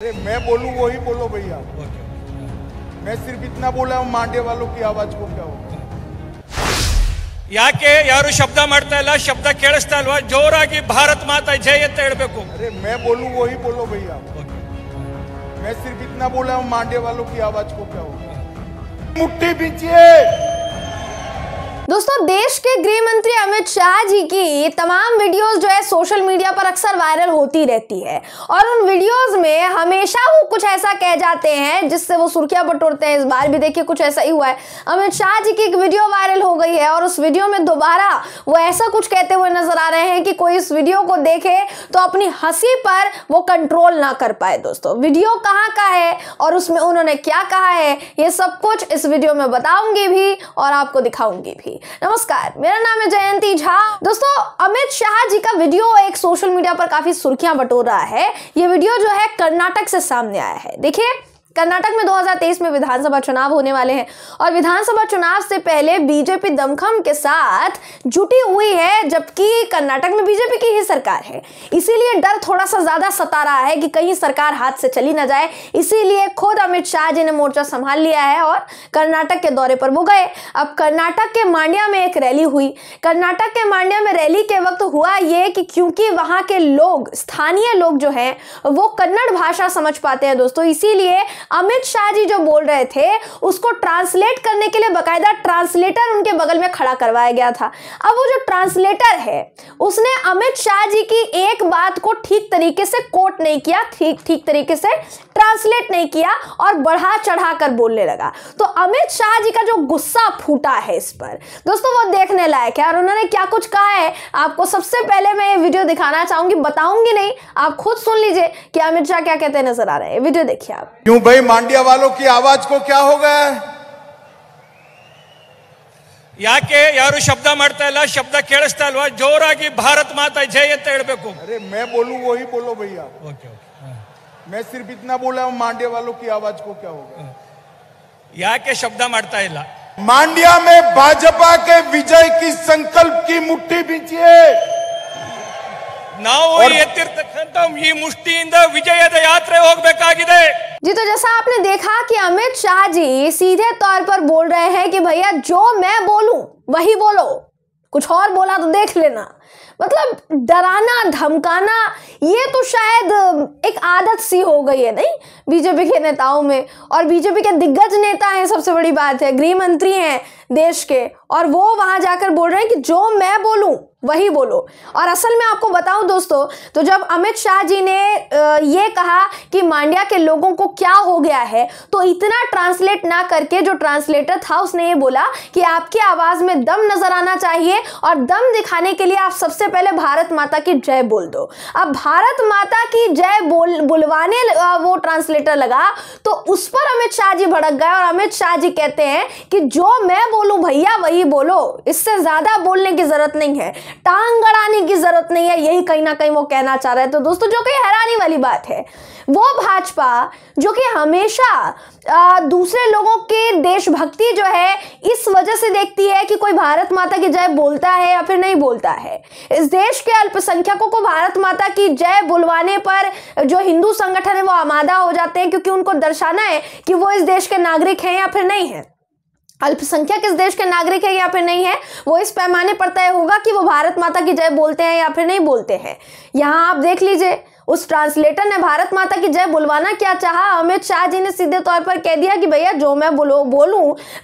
अरे मैं बोलूं वही बोलो भैया। मैं सिर्फ इतना बोला हूं, मांडे वालों की आवाज को क्या होगा। ಯಾಕೆ ಯಾರು ಶಬ್ದ ಮಾಡ್ತಾ ಇಲ್ಲ, ಶಬ್ದ ಕೇಳಿಸ್ತಾ ಇಲ್ವಾ? ಜೋರಾಗಿ ಭಾರತ್ ಮಾತಾ ಜೈ ಅಂತ ಹೇಳಬೇಕು. अरे मैं बोलूं वही बोलो भैया। मैं सिर्फ इतना बोला हूं, मांडे वालों की आवाज को क्या होगा। मुट्ठी बींचिए। दोस्तों, देश के गृह मंत्री अमित शाह जी की तमाम वीडियोस जो है सोशल मीडिया पर अक्सर वायरल होती रहती है और उन वीडियोस में हमेशा वो कुछ ऐसा कह जाते हैं जिससे वो सुर्खियां बटोरते हैं। इस बार भी देखिए कुछ ऐसा ही हुआ है। अमित शाह जी की एक वीडियो वायरल हो गई है और उस वीडियो में दोबारा वो ऐसा कुछ कहते हुए नजर आ रहे हैं कि कोई इस वीडियो को देखे तो अपनी हंसी पर वो कंट्रोल ना कर पाए। दोस्तों, वीडियो कहाँ का है और उसमें उन्होंने क्या कहा है, ये सब कुछ इस वीडियो में बताऊंगी भी और आपको दिखाऊंगी भी। नमस्कार, मेरा नाम है जयंती झा। दोस्तों, अमित शाह जी का वीडियो एक सोशल मीडिया पर काफी सुर्खियां बटोर रहा है। ये वीडियो जो है कर्नाटक से सामने आया है। देखिए, कर्नाटक में 2023 में विधानसभा चुनाव होने वाले हैं और विधानसभा चुनाव से पहले बीजेपी दमखम के साथ जुटी हुई है, जबकि कर्नाटक में बीजेपी की ही सरकार है। इसीलिए डर थोड़ा सा ज्यादा सता रहा है कि कहीं सरकार हाथ से चली ना जाए। इसीलिए खुद अमित शाह जी ने मोर्चा संभाल लिया है और कर्नाटक के दौरे पर वो गए। अब कर्नाटक के मांड्या में एक रैली हुई। कर्नाटक के मांड्या में रैली के वक्त हुआ ये कि क्योंकि वहां के लोग, स्थानीय लोग जो हैं वो कन्नड़ भाषा समझ पाते हैं दोस्तों, इसीलिए अमित शाह जी जो बोल रहे थे उसको ट्रांसलेट करने के लिए बकायदा ट्रांसलेटर उनके बगल में खड़ा करवाया गया था। अब वो जो ट्रांसलेटर है उसने अमित शाह जी की एक बात को ठीक तरीके से कोट नहीं किया, ठीक तरीके से ट्रांसलेट नहीं किया और बढ़ा चढ़ा कर बोलने लगा। तो अमित शाह जी का जो गुस्सा फूटा है इस पर दोस्तों, वो देखने लायक है। और उन्होंने क्या कुछ कहा है आपको सबसे पहले मैं ये वीडियो दिखाना चाहूंगी, बताऊंगी नहीं, आप खुद सुन लीजिए कि अमित शाह क्या कहते नजर आ रहे हैं। वीडियो देखिए आप। क्यों भाई, मांड्या वालों की आवाज को क्या हो गया है? ಯಾಕೆ ಯಾರು ಶಬ್ದ ಮಾಡ್ತಾ ಇಲ್ಲ, ಶಬ್ದ ಕೇಳಿಸ್ತಾ ಇಲ್ವಾ? ಜೋರಾಗಿ ಭಾರತ್ ಮಾತಾ ಜೈ ಅಂತ ಹೇಳಬೇಕು. अरे मैं बोलूं वही बोलो भैया। मैं सिर्फ इतना बोला हूं, मांड्या वालों की आवाज को क्या होगा। ಯಾಕೆ ಶಬ್ದ ಮಾಡ್ತಾ ಇಲ್ಲ? मांड्या में भाजपा के विजय की संकल्प की मुट्ठी बींचिए। ನಾವು ಎತ್ತಿರ್ತಕ್ಕಂಥ ಈ ಮುಷ್ಟಿಯಿಂದ ವಿಜಯದ ಯಾತ್ರೆ ಹೋಗಬೇಕಾಗಿದೆ। जी, तो जैसा आपने देखा कि अमित शाह जी सीधे तौर पर बोल रहे हैं कि भैया जो मैं बोलूं वही बोलो, कुछ और बोला तो देख लेना। मतलब डराना धमकाना ये तो शायद एक आदत सी हो गई है नहीं बीजेपी के नेताओं में। और बीजेपी के दिग्गज नेता हैं, सबसे बड़ी बात है, गृह मंत्री हैं देश के, और वो वहां जाकर बोल रहे हैं कि जो मैं बोलूं वही बोलो। और असल में आपको बताऊं दोस्तों, तो जब अमित शाह जी ने ये कहा कि मांड्या के लोगों को क्या हो गया है, तो इतना ट्रांसलेट ना करके जो ट्रांसलेटर था उसने ये बोला कि आपकी आवाज में दम नजर आना चाहिए और दम दिखाने के लिए आप सबसे पहले भारत माता की जय बोल दो। अब भारत माता की जय बुलवाने वो ट्रांसलेटर लगा तो उस पर अमित शाह जी भड़क गए और अमित शाह जी कहते हैं कि जो मैं बोलूं भैया वही बोलो, इससे ज्यादा बोलने की जरूरत नहीं है, टांग गड़ाने की जरूरत नहीं है। यही कहीं ना कहीं वो कहना चाह रहे हैं। तो दोस्तों, जो कहीं हैरानी वाली बात है, वो भाजपा जो कि हमेशा दूसरे लोगों के देशभक्ति जो है इस वजह से देखती है कि कोई भारत माता की जय बोलता है या फिर नहीं बोलता है। इस देश के अल्पसंख्यकों को भारत माता की जय बुलवाने पर जो हिंदू संगठन है वो आमादा हो जाते हैं, क्योंकि उनको दर्शाना है कि वो इस देश के नागरिक हैं या फिर नहीं है। अल्पसंख्यक इस देश के नागरिक है या फिर नहीं है, वो इस पैमाने पर तय होगा कि वो भारत माता की जय बोलते हैं या फिर नहीं बोलते हैं। यहां आप देख लीजिए, उस ट्रांसलेटर ने भारत माता की जय बुलवाना क्या चाहा, अमित शाह जी ने सीधे तौर पर कह दिया कि भैया जो मैं बोलूं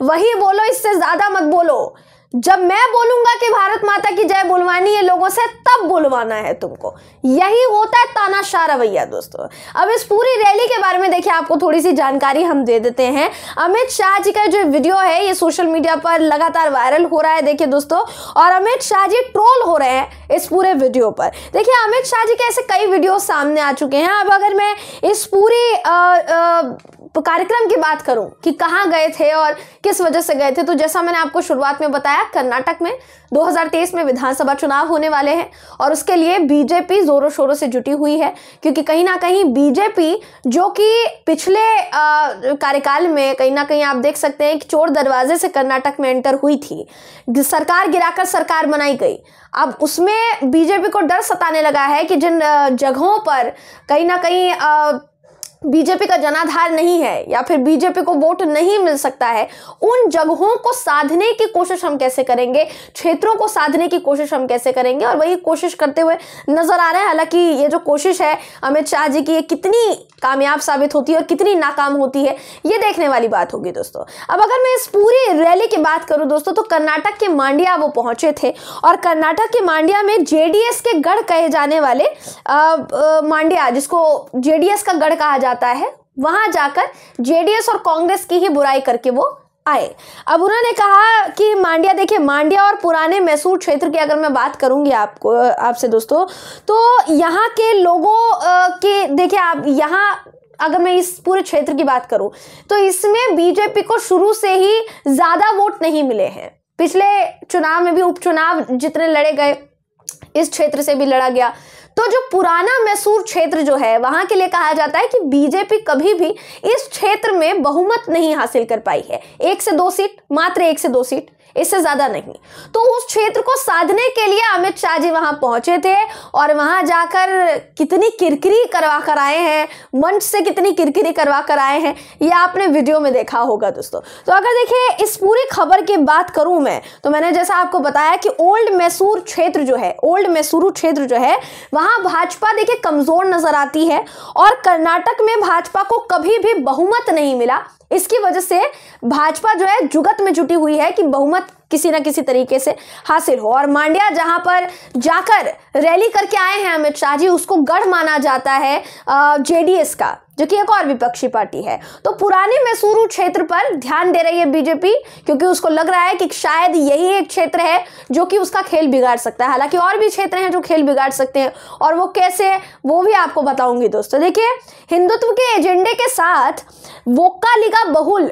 वही बोलो, इससे ज्यादा मत बोलो। जब मैं बोलूंगा कि भारत माता की जय बुलवानी है लोगों से, तब बुलवाना है तुमको। यही होता है तानाशाह रवैया दोस्तों। अब इस पूरी रैली के बारे में देखिए, आपको थोड़ी सी जानकारी हम दे देते हैं। अमित शाह जी का जो वीडियो है ये सोशल मीडिया पर लगातार वायरल हो रहा है, देखिए दोस्तों, और अमित शाह जी ट्रोल हो रहे हैं इस पूरे वीडियो पर। देखिए, अमित शाह जी के ऐसे कई वीडियो सामने आ चुके हैं। अब अगर मैं इस पूरी कार्यक्रम की बात करूं कि कहां गए थे और किस वजह से गए थे, तो जैसा मैंने आपको शुरुआत में बताया, कर्नाटक में 2023 में विधानसभा चुनाव होने वाले हैं और उसके लिए बीजेपी जोरों शोरों से जुटी हुई है, क्योंकि कहीं ना कहीं बीजेपी जो कि पिछले कार्यकाल में कहीं ना कहीं आप देख सकते हैं कि चोर दरवाजे से कर्नाटक में एंटर हुई थी, सरकार गिराकर सरकार बनाई गई। अब उसमें बीजेपी को डर सताने लगा है कि जिन जगहों पर कहीं ना कहीं बीजेपी का जनाधार नहीं है या फिर बीजेपी को वोट नहीं मिल सकता है, उन जगहों को साधने की कोशिश हम कैसे करेंगे, क्षेत्रों को साधने की कोशिश हम कैसे करेंगे, और वही कोशिश करते हुए नजर आ रहे हैं। हालांकि ये जो कोशिश है अमित शाह जी की, ये कितनी कामयाब साबित होती है और कितनी नाकाम होती है, ये देखने वाली बात होगी दोस्तों। अब अगर मैं इस पूरी रैली की बात करूं दोस्तों, तो कर्नाटक के मांड्या वो पहुंचे थे और कर्नाटक के मांड्या में जेडीएस के गढ़ कहे जाने वाले मांड्या, जिसको जेडीएस का गढ़ कहा जाता है, वहां जाकर जेडीएस और कांग्रेस की ही बुराई करके वो आए। अब उन्होंने कहा कि मांड्या, देखिए मांड्या और पुराने मैसूर क्षेत्र की अगर मैं बात करूंगी आपसे दोस्तों, तो यहाँ के लोगों के, देखिए आप यहाँ अगर मैं इस पूरे क्षेत्र की बात करूं तो इसमें बीजेपी को शुरू से ही ज्यादा वोट नहीं मिले हैं। पिछले चुनाव में भी उपचुनाव जितने लड़े गए, इस क्षेत्र से भी लड़ा गया। तो जो पुराना मैसूर क्षेत्र जो है, वहां के लिए कहा जाता है कि बीजेपी कभी भी इस क्षेत्र में बहुमत नहीं हासिल कर पाई है। 1 से 2 सीट, मात्र 1 से 2 सीट, इससे ज्यादा नहीं। तो उस क्षेत्र को साधने के लिए अमित शाह जी वहां पहुंचे थे और वहां जाकर कितनी किरकिरी करवा कर आए हैं, मंच से कितनी किरकिरी करवा कर आए हैं, ये आपने वीडियो में देखा होगा दोस्तों। तो अगर देखिए इस पूरी खबर की बात करूं मैं, तो मैंने जैसा आपको बताया कि ओल्ड मैसूर क्षेत्र जो है, ओल्ड मैसूरू क्षेत्र जो है, वहां भाजपा देखिए कमजोर नजर आती है और कर्नाटक में भाजपा को कभी भी बहुमत नहीं मिला। इसकी वजह से भाजपा जो है जुगत में जुटी हुई है कि बहुमत किसी ना किसी तरीके से हासिल हो। और मांड्या जहां पर जाकर रैली करके आए हैं अमित शाह जी, उसको गढ़ माना जाता है जेडीएस का, जो कि एक और विपक्षी पार्टी है। तो पुराने मैसूरू क्षेत्र पर ध्यान दे रही है बीजेपी, क्योंकि उसको लग रहा है कि शायद यही एक क्षेत्र है जो कि उसका खेल बिगाड़ सकता है। हालांकि और भी क्षेत्र हैं जो खेल बिगाड़ सकते हैं, और वो कैसे, वो भी आपको बताऊंगी दोस्तों। देखिए, हिंदुत्व के एजेंडे के साथ वोक्कालिगा बहुल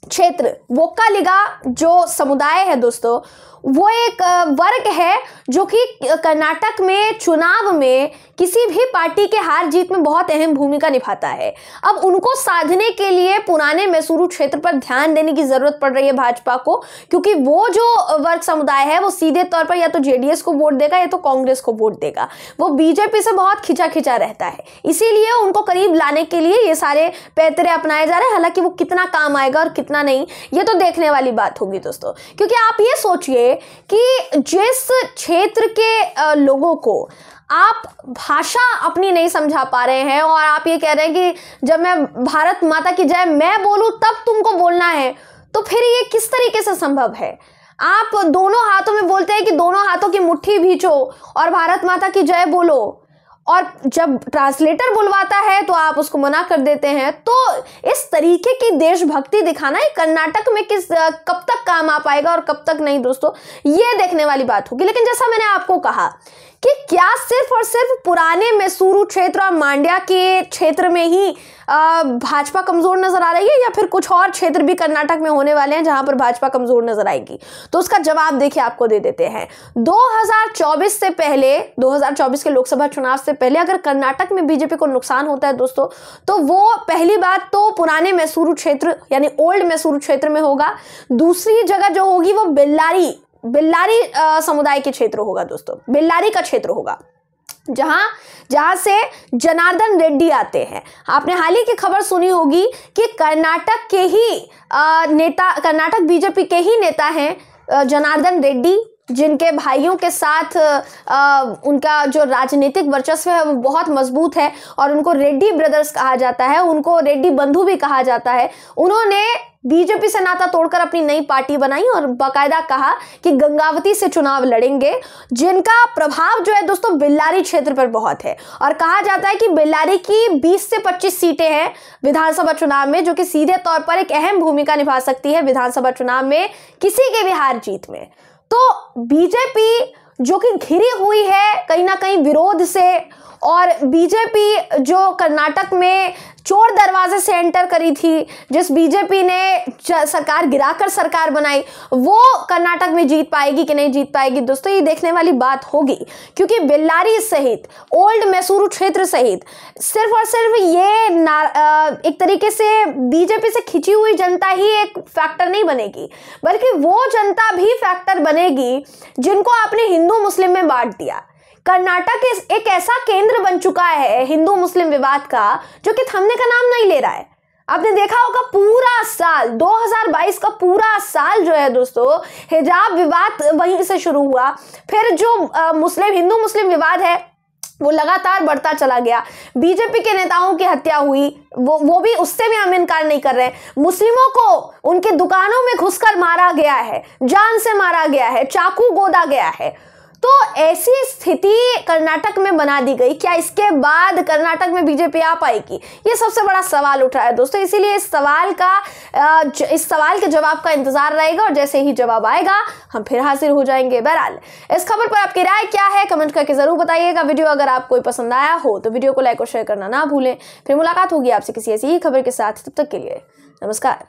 क्षेत्र, वोक्कालिगा जो समुदाय है दोस्तों, वो एक वर्ग है जो कि कर्नाटक में चुनाव में किसी भी पार्टी के हार जीत में बहुत अहम भूमिका निभाता है। अब उनको साधने के लिए पुराने मैसूरू क्षेत्र पर ध्यान देने की जरूरत पड़ रही है भाजपा को, क्योंकि वो जो वर्ग समुदाय है वो सीधे तौर पर या तो जेडीएस को वोट देगा या तो कांग्रेस को वोट देगा। वो बीजेपी से बहुत खिंचा खिंचा रहता है, इसीलिए उनको करीब लाने के लिए ये सारे पैतरे अपनाए जा रहे हैं। हालांकि वो कितना काम आएगा और कितना नहीं, ये तो देखने वाली बात होगी दोस्तों। क्योंकि आप ये सोचिए कि जिस क्षेत्र के लोगों को आप भाषा अपनी नहीं समझा पा रहे हैं और आप ये कह रहे हैं कि जब मैं भारत माता की जय मैं बोलूं तब तुमको बोलना है, तो फिर ये किस तरीके से संभव है? आप दोनों हाथों में बोलते हैं कि दोनों हाथों की मुट्ठी भींचो और भारत माता की जय बोलो, और जब ट्रांसलेटर बुलवाता है तो आप उसको मना कर देते हैं। तो इस तरीके की देशभक्ति दिखाना ये कर्नाटक में कब तक काम आ पाएगा और कब तक नहीं दोस्तों, ये देखने वाली बात होगी। लेकिन जैसा मैंने आपको कहा कि क्या सिर्फ और सिर्फ पुराने मैसूरू क्षेत्र और मांड्या के क्षेत्र में ही भाजपा कमजोर नजर आ रही है, या फिर कुछ और क्षेत्र भी कर्नाटक में होने वाले हैं जहां पर भाजपा कमजोर नजर आएगी? तो उसका जवाब देखिए आपको दे देते हैं। 2024 से पहले, 2024 के लोकसभा चुनाव से पहले अगर कर्नाटक में बीजेपी को नुकसान होता है दोस्तों, तो वो पहली बात तो पुराने मैसूरू क्षेत्र यानी ओल्ड मैसूरू क्षेत्र में होगा। दूसरी जगह जो होगी वो बेल्लारी समुदाय के क्षेत्र होगा दोस्तों, बेल्लारी का क्षेत्र होगा, जहां से जनार्दन रेड्डी आते हैं। आपने हाल ही की खबर सुनी होगी कि कर्नाटक के ही नेता, कर्नाटक बीजेपी के ही नेता हैं जनार्दन रेड्डी, जिनके भाइयों के साथ उनका जो राजनीतिक वर्चस्व है वो बहुत मजबूत है और उनको रेड्डी ब्रदर्स कहा जाता है, उनको रेड्डी बंधु भी कहा जाता है। उन्होंने बीजेपी से नाता तोड़कर अपनी नई पार्टी बनाई और बाकायदा कहा कि गंगावती से चुनाव लड़ेंगे, जिनका प्रभाव जो है दोस्तों बेल्लारी क्षेत्र पर बहुत है। और कहा जाता है कि बेल्लारी की 20 से 25 सीटें हैं विधानसभा चुनाव में, जो कि सीधे तौर पर एक अहम भूमिका निभा सकती है विधानसभा चुनाव में किसी के भी हार जीत में। तो बीजेपी जो कि घिरी हुई है कहीं ना कहीं विरोध से, और बीजेपी जो कर्नाटक में चोर दरवाजे से एंटर करी थी, जिस बीजेपी ने सरकार गिराकर सरकार बनाई, वो कर्नाटक में जीत पाएगी कि नहीं जीत पाएगी दोस्तों, ये देखने वाली बात होगी। क्योंकि बेल्लारी सहित ओल्ड मैसूरू क्षेत्र सहित सिर्फ और सिर्फ ये एक तरीके से बीजेपी से खिंची हुई जनता ही एक फैक्टर नहीं बनेगी, बल्कि वो जनता भी फैक्टर बनेगी जिनको आपने हिंदू मुस्लिम में बांट दिया। कर्नाटक एक ऐसा केंद्र बन चुका है हिंदू मुस्लिम विवाद का जो कि थमने का नाम नहीं ले रहा है। आपने देखा होगा पूरा साल 2022 का पूरा साल जो है दोस्तों, हिजाब विवाद वहीं से शुरू हुआ। फिर जो हिंदू मुस्लिम विवाद है वो लगातार बढ़ता चला गया। बीजेपी के नेताओं की हत्या हुई, वो भी, उससे भी हम इनकार नहीं कर रहे। मुस्लिमों को उनके दुकानों में घुसकर मारा गया है, जान से मारा गया है, चाकू गोदा गया है। तो ऐसी स्थिति कर्नाटक में बना दी गई। क्या इसके बाद कर्नाटक में बीजेपी आ पाएगी? ये सबसे बड़ा सवाल उठ रहा है दोस्तों। इसीलिए इस सवाल के जवाब का इंतजार रहेगा और जैसे ही जवाब आएगा हम फिर हाजिर हो जाएंगे। बहरहाल इस खबर पर आपकी राय क्या है कमेंट करके जरूर बताइएगा। वीडियो अगर आपको पसंद आया हो तो वीडियो को लाइक और शेयर करना ना भूलें। फिर मुलाकात होगी आपसे किसी ऐसी ही खबर के साथ। तब तक के लिए नमस्कार।